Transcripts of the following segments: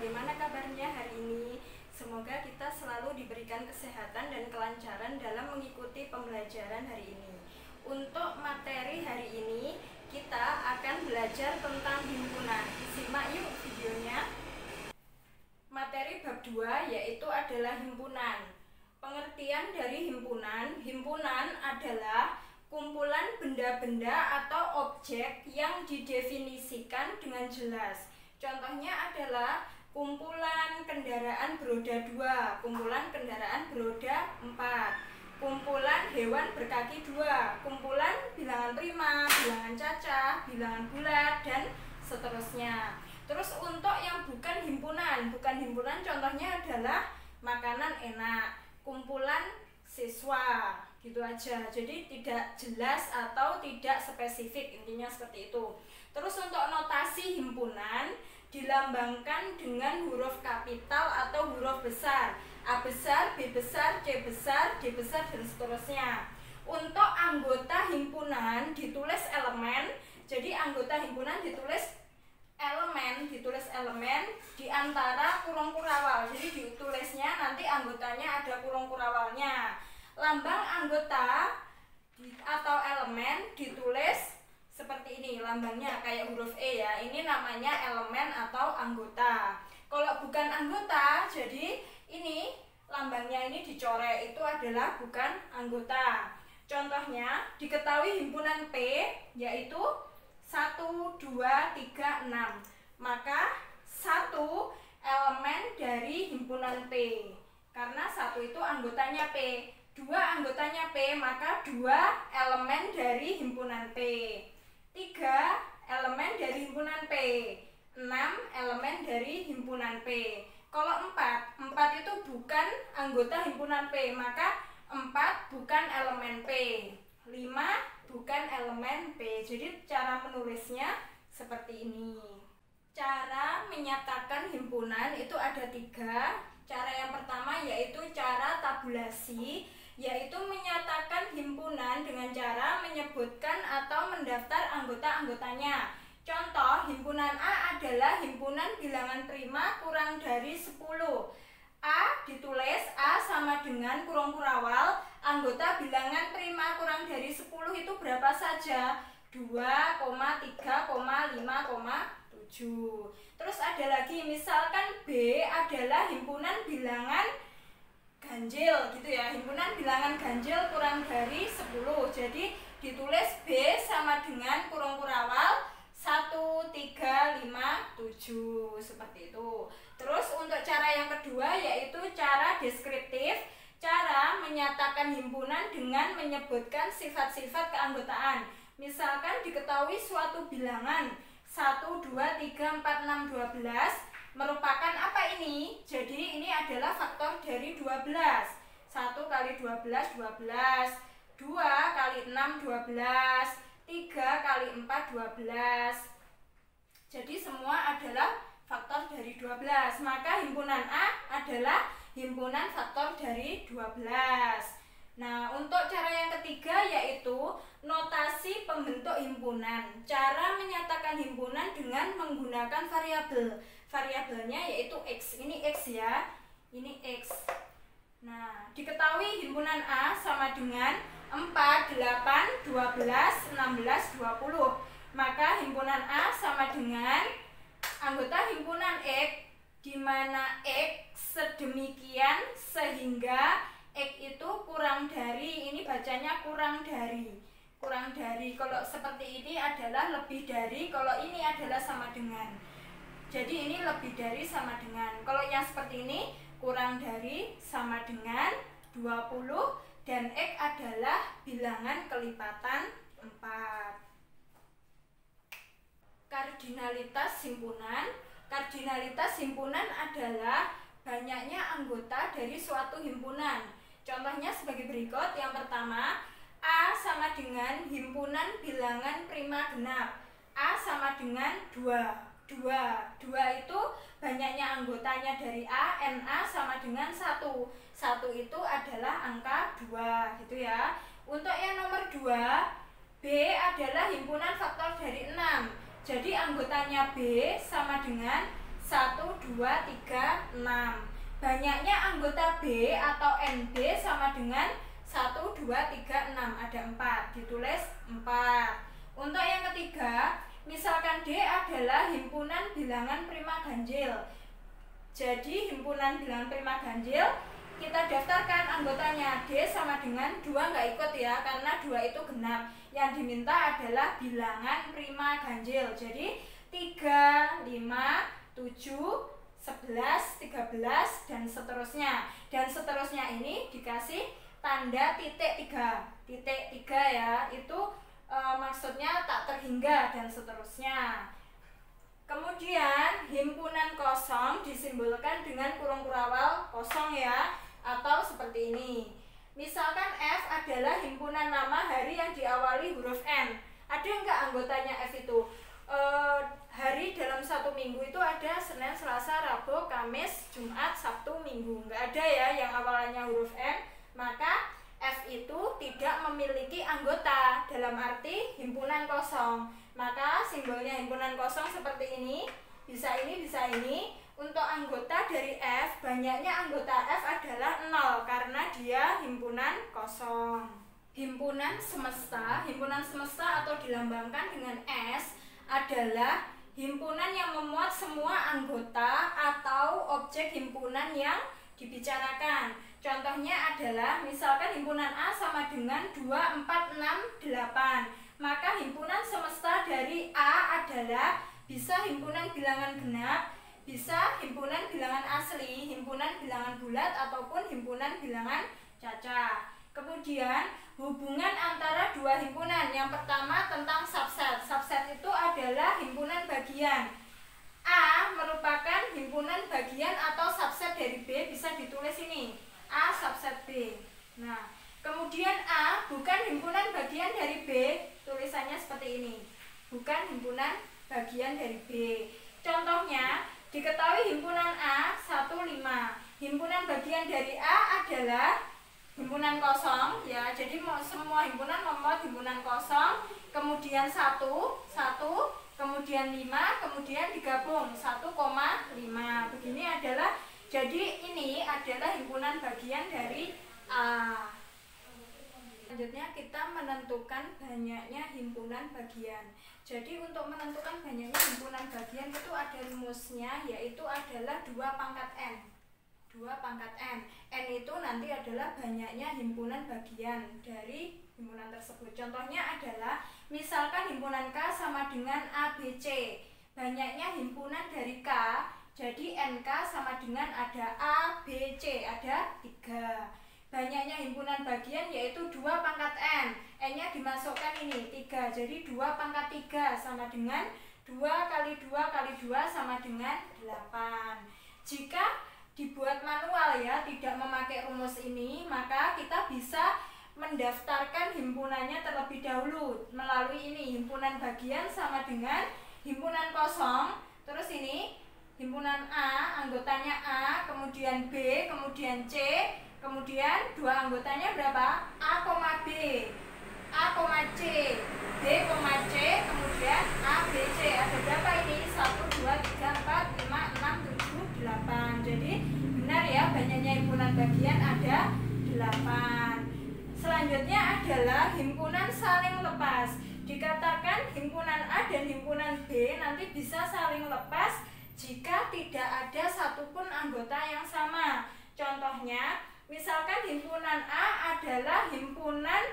bagaimana kabarnya hari ini? Semoga kita selalu diberikan kesehatan dan kelancaran dalam mengikuti pembelajaran hari ini. Untuk materi hari ini, kita akan belajar tentang himpunan. Simak yuk videonya. Materi bab 2 yaitu adalah himpunan. Pengertian dari himpunan. Himpunan adalah kumpulan benda-benda atau objek yang didefinisikan dengan jelas. Contohnya adalah kumpulan kendaraan beroda 2, kumpulan kendaraan beroda 4, kumpulan hewan berkaki 2, kumpulan bilangan prima, bilangan cacah, bilangan bulat, dan seterusnya. Terus untuk yang bukan himpunan contohnya adalah makanan enak, kumpulan siswa, gitu aja. Jadi tidak jelas atau tidak spesifik, intinya seperti itu. Terus untuk notasi himpunan dilambangkan dengan huruf kapital atau huruf besar, A besar, B besar, C besar, D besar, dan seterusnya. Untuk anggota himpunan ditulis elemen. Jadi anggota himpunan ditulis elemen di antara kurung kurawal. Jadi ditulisnya nanti anggotanya ada kurung kurawalnya. Lambang anggota atau elemen ditulis seperti ini, lambangnya kayak huruf E ya. Ini namanya elemen atau anggota. Kalau bukan anggota, jadi ini lambangnya ini dicoret, itu adalah bukan anggota. Contohnya diketahui himpunan P yaitu 1, 2, 3, 6. Maka 1 elemen dari himpunan P. Karena 1 itu anggotanya P. 2 anggotanya P, maka 2 elemen dari himpunan P. 3 elemen dari himpunan P. 6 elemen dari himpunan P. Kalau 4 itu bukan anggota himpunan P, maka 4 bukan elemen P. 5 bukan elemen P. Jadi cara menulisnya seperti ini. Cara menyatakan himpunan itu ada 3. Cara yang pertama yaitu cara tabulasi, yaitu menyatakan himpunan dengan cara menyebutkan atau mendaftar anggota-anggotanya. Contoh, himpunan A adalah himpunan bilangan prima kurang dari 10. A ditulis A sama dengan kurung kurawal, anggota bilangan prima kurang dari 10 itu berapa saja? 2, 3, 5, 7. Terus ada lagi, misalkan B adalah himpunan bilangan ganjil gitu ya, himpunan bilangan ganjil kurang dari 10. Jadi ditulis B sama dengan kurung kurawal 1, 3, 5, 7 seperti itu. Terus untuk cara yang kedua yaitu cara deskriptif, cara menyatakan himpunan dengan menyebutkan sifat-sifat keanggotaan. Misalkan diketahui suatu bilangan 1, 2, 3, 4, 6, 12 merupakan apa ini? Jadi ini adalah faktor dari 12. 1 kali 12, 12. 2 kali 6, 12. 3 kali 4, 12. Jadi semua adalah faktor dari 12. Maka himpunan A adalah himpunan faktor dari 12. Nah, untuk cara yang ketiga yaitu notasi pembentuk himpunan. Cara menyatakan himpunan dengan menggunakan variabel. Variabelnya yaitu X. Ini X ya. Ini X. Nah, diketahui himpunan A sama dengan 4, 8, 12, 16, 20. Maka himpunan A sama dengan anggota himpunan X, di mana X sedemikian sehingga X itu kurang dari, ini bacanya kurang dari. Kurang dari, kalau seperti ini adalah lebih dari, kalau ini adalah sama dengan. Jadi ini lebih dari sama dengan. Kalau yang seperti ini kurang dari sama dengan 20 dan X adalah bilangan kelipatan 4. Kardinalitas himpunan. Kardinalitas himpunan adalah banyaknya anggota dari suatu himpunan. Contohnya sebagai berikut. Yang pertama, A sama dengan himpunan bilangan prima genap. A sama dengan 2. 2 itu banyaknya anggotanya dari A, NA sama dengan 1. 1 itu adalah angka 2 gitu ya. Untuk yang nomor 2, B adalah himpunan faktor dari 6. Jadi anggotanya B sama dengan 1, 2, 3, 6. Banyaknya anggota B atau NB sama dengan 1, 2, 3, 6. Ada 4, ditulis 4. Untuk yang ketiga, misalkan D adalah himpunan bilangan prima ganjil. Jadi himpunan bilangan prima ganjil, kita daftarkan anggotanya. D sama dengan 2 nggak ikut ya, karena 2 itu genap. Yang diminta adalah bilangan prima ganjil. Jadi 3, 5, 7, 11, 13, dan seterusnya. Dan seterusnya ini dikasih tanda titik 3. Titik 3 ya, itu maksudnya tak terhingga dan seterusnya. Kemudian himpunan kosong disimbolkan dengan kurung kurawal kosong ya, atau seperti ini. Misalkan F adalah himpunan nama hari yang diawali huruf N. Ada nggak anggotanya F itu? Hari dalam satu minggu itu ada Senin, Selasa, Rabu, Kamis, Jumat, Sabtu, Minggu. Nggak ada ya yang awalannya huruf N. Maka F itu tidak memiliki anggota, dalam arti himpunan kosong. Maka simbolnya himpunan kosong seperti ini. Bisa ini, bisa ini. Untuk anggota dari F, banyaknya anggota F adalah 0 karena dia himpunan kosong. Himpunan semesta atau dilambangkan dengan S adalah himpunan yang memuat semua anggota atau objek himpunan yang dibicarakan. Contohnya adalah misalkan himpunan A sama dengan 2, 4, 6, 8. Maka himpunan semesta dari A adalah bisa himpunan bilangan genap, bisa himpunan bilangan asli, himpunan bilangan bulat, ataupun himpunan bilangan cacah. Kemudian hubungan antara dua himpunan. Yang pertama tentang subset. Subset itu adalah himpunan bagian. A merupakan himpunan bagian atau subset dari B, bisa ditulis ini. A subset B. Nah, kemudian A bukan himpunan bagian dari B, tulisannya seperti ini. Bukan himpunan bagian dari B. Contohnya, diketahui himpunan A 1, 5. Himpunan bagian dari A adalah himpunan kosong ya. Jadi semua himpunan memuat himpunan kosong, kemudian 1, kemudian 5, kemudian digabung 1,5. Begini adalah, jadi ini adalah himpunan bagian dari A. Selanjutnya kita menentukan banyaknya himpunan bagian. Jadi untuk menentukan banyaknya himpunan bagian itu ada rumusnya, yaitu adalah 2 pangkat N. 2 pangkat N. N itu nanti adalah banyaknya himpunan bagian dari himpunan tersebut. Contohnya adalah misalkan himpunan K sama dengan ABC. Banyaknya himpunan dari K, jadi NK sama dengan ada ABC, ada 3. Banyaknya himpunan bagian yaitu 2 pangkat N. N-nya dimasukkan ini 3. Jadi 2 pangkat 3 sama dengan 2 kali 2 kali 2 sama dengan 8. Jika dibuat manual ya, tidak memakai rumus ini, maka kita bisa mendaftarkan himpunannya terlebih dahulu melalui ini. Himpunan bagian sama dengan himpunan kosong. Terus ini himpunan A, anggotanya A, kemudian B, kemudian C, kemudian 2 anggotanya berapa? A, B, A, C, B, C, kemudian A, B, C. Ada berapa ini? 1, 2, 3, 4, 5, 6, 7, 8. Jadi benar ya, banyaknya himpunan bagian ada 8. Selanjutnya adalah himpunan saling lepas. Dikatakan himpunan A dan himpunan B nanti bisa saling lepas jika tidak ada satupun anggota yang sama. Contohnya, misalkan himpunan A adalah himpunan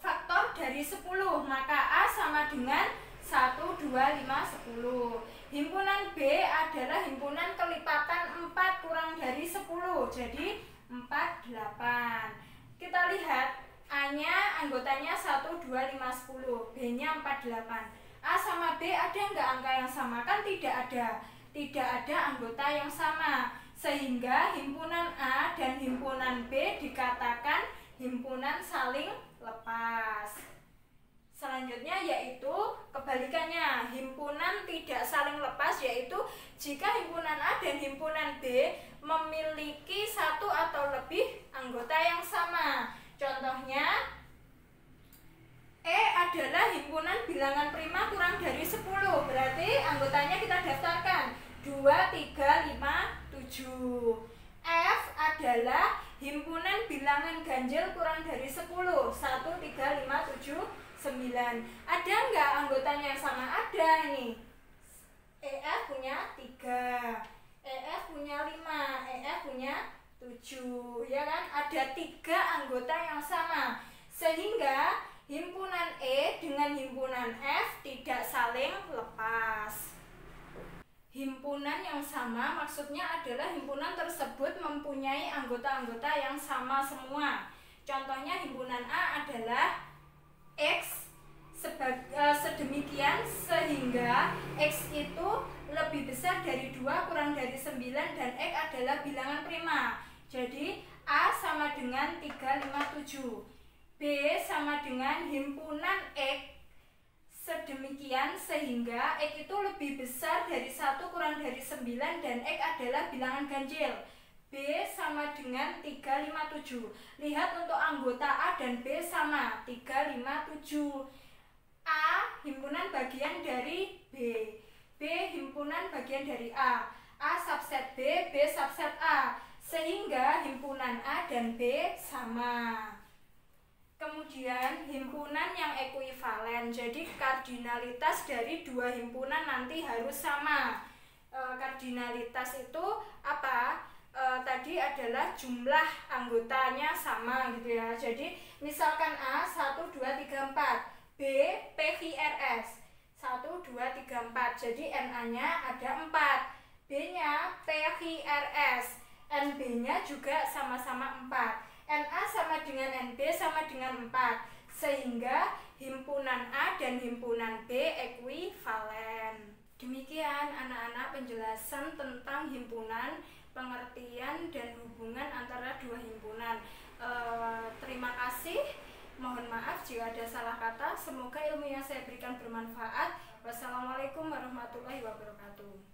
faktor dari 10, maka A sama dengan 1, 2, 5, 10. Himpunan B adalah himpunan kelipatan 4 kurang dari 10, jadi 4, 8. Kita lihat, A-nya anggotanya 1, 2, 5, 10, B-nya 4, 8. A sama B ada nggak angka yang sama? Kan tidak ada. Tidak ada anggota yang sama. Sehingga himpunan A dan himpunan B dikatakan himpunan saling lepas. Selanjutnya yaitu kebalikannya, himpunan tidak saling lepas, yaitu jika himpunan A dan himpunan B memiliki 1 atau lebih anggota yang sama. Contohnya, E adalah himpunan bilangan prima kurang dari 10. Berarti anggotanya kita daftarkan 2, 3, 5, 7. F adalah himpunan bilangan ganjil kurang dari 10. 1, 3, 5, 7, 9. Ada nggak anggotanya yang sama? Ada ini. EF punya 3, EF punya 5, EF punya 7, ya kan? Ada 3 anggota yang sama, sehingga himpunan E dengan himpunan F tidak saling lepas. Himpunan yang sama maksudnya adalah himpunan tersebut mempunyai anggota-anggota yang sama semua. Contohnya himpunan A adalah X sedemikian sehingga X itu lebih besar dari 2 kurang dari 9 dan X adalah bilangan prima. Jadi A sama dengan 3, 5, 7. B sama dengan himpunan X sedemikian sehingga X itu lebih besar dari 1 kurang dari 9 dan X adalah bilangan ganjil. B sama dengan 3, 5, 7. Lihat untuk anggota A dan B sama 3, 5, 7. A himpunan bagian dari B, B himpunan bagian dari A subset B, B subset A, sehingga himpunan A dan B sama. Kemudian himpunan yang ekuivalen, jadi kardinalitas dari dua himpunan nanti harus sama. Kardinalitas itu apa? Tadi adalah jumlah anggotanya sama gitu ya. Jadi misalkan A 1, 2, 3, 4, B PQRS 1, 2, 3, 4. Jadi NA-nya ada 4. B-nya PQRS, NB-nya juga sama-sama 4. NA sama dengan NB sama dengan 4. Sehingga himpunan A dan himpunan B ekuivalen. Demikian anak-anak penjelasan tentang himpunan, pengertian dan hubungan antara dua himpunan. Terima kasih. Mohon maaf jika ada salah kata. Semoga ilmu yang saya berikan bermanfaat. Wassalamualaikum warahmatullahi wabarakatuh.